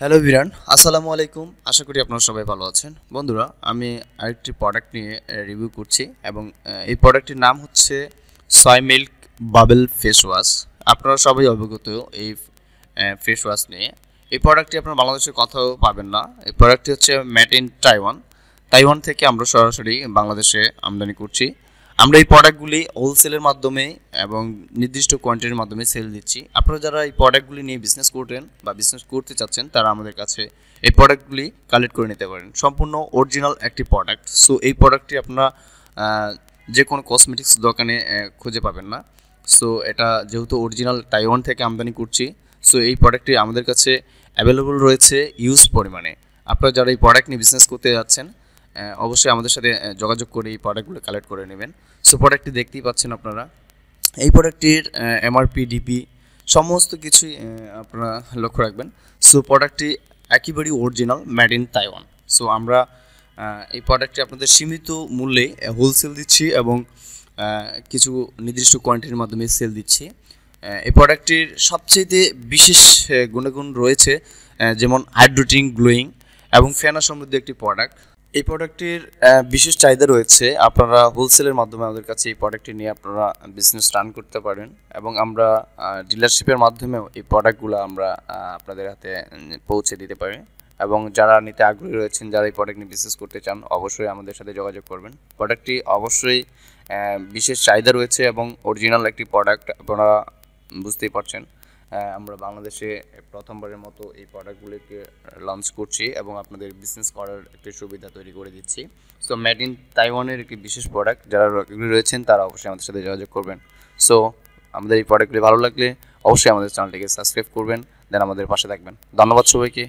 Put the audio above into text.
Hello ভিরান, আসসালামু আলাইকুম। আশা করি আপনারা সবাই ভালো আছেন। বন্ধুরা, আমি আরেকটি প্রোডাক্ট নিয়ে রিভিউ করছি এবং এই প্রোডাক্টটির নাম হচ্ছে সয় মিল্ক বাবেল ফেস ওয়াশ। আপনারা সবাই অবগত এই ফেস ওয়াশ নিয়ে। এই প্রোডাক্টটি আপনারা বাংলাদেশে কোথাও পাবেন না। এই প্রোডাক্টটি হচ্ছে মেড ইন তাইওয়ান থেকে আমরা সরাসরি বাংলাদেশে আমদানি করছি। আমরা এই প্রোডাক্টগুলি হোলসেলের মাধ্যমে এবং নির্দিষ্ট কোয়ান্টিটির মাধ্যমে সেল দিচ্ছি। আপনারা যারা এই প্রোডাক্টগুলি নিয়ে বিজনেস করতেন বা বিজনেস করতে চাচ্ছেন, তারা আমাদের কাছে এই প্রোডাক্টগুলি কালেক্ট করে নিতে পারেন। সম্পূর্ণ অরিজিনাল একটি প্রোডাক্ট। সো এই প্রোডাক্টটি আপনারা যে কোনো কসমেটিক্স দোকানে খুঁজে পাবেন না। সো এটা যেহেতু অরিজিনাল তাইওয়ান থেকে আমদানি করছি, সো এই প্রোডাক্টটি আমাদের কাছে অ্যাভেলেবল রয়েছে ইউজ পরিমাণে। আপনারা যারা এই প্রোডাক্ট নিয়ে বিজনেস করতে যাচ্ছেন, অবশ্যই আমাদের সাথে যোগাযোগ করে এই প্রোডাক্টগুলো কালেক্ট করে নেবেন। সো প্রোডাক্টটি দেখতেই পাচ্ছেন আপনারা। এই প্রোডাক্টটির এমআরপি, ডিপি সমস্ত কিছুই আপনারা লক্ষ্য রাখবেন। সো প্রোডাক্টটি একেবারেই original, made in Taiwan. So আমরা এই প্রোডাক্টটি আপনাদের সীমিত মূল্যে হোলসেল দিচ্ছি এবং কিছু নির্দিষ্ট কোয়ান্টিটির মাধ্যমে সেল দিচ্ছি। এই প্রোডাক্টটির সবচেয়ে বিশেষ গুণাগুণ রয়েছে, যেমন হাইড্রেটিং, গ্লোয়িং এবং ফেনা সমৃদ্ধ একটি প্রোডাক্ট। এই প্রোডাক্টটির বিশেষ চাহিদা রয়েছে। আপনারা হোলসেলের মাধ্যমে আমাদের কাছে এই প্রোডাক্টটি নিয়ে আপনারা বিজনেস রান করতে পারেন এবং আমরা ডিলারশিপের মাধ্যমেও এই প্রোডাক্টগুলো আমরা আপনাদের হাতে পৌঁছে দিতে পারি। এবং যারা নিতে আগ্রহী রয়েছেন, যারা এই প্রোডাক্ট নিয়ে বিজনেস করতে চান, অবশ্যই আমাদের সাথে যোগাযোগ করবেন। প্রোডাক্টটি অবশ্যই বিশেষ চাহিদা রয়েছে এবং অরিজিনাল একটি প্রোডাক্ট, আপনারা বুঝতেই পারছেন। আমরা বাংলাদেশে প্রথমবারের মতো এই প্রোডাক্টগুলিকে লঞ্চ করছি এবং আপনাদের বিজনেস করার একটি সুবিধা তৈরি করে দিচ্ছি। সো মেড ইন তাইওয়ানের একটি বিশেষ প্রোডাক্ট, যারা রয়েছেন তারা অবশ্যই আমাদের সাথে যোগাযোগ করবেন। সো আমাদের এই প্রোডাক্টগুলি ভালো লাগলে অবশ্যই আমাদের চ্যানেলটিকে সাবস্ক্রাইব করবেন, দেন আমাদের পাশে থাকবেন। ধন্যবাদ সবাইকে।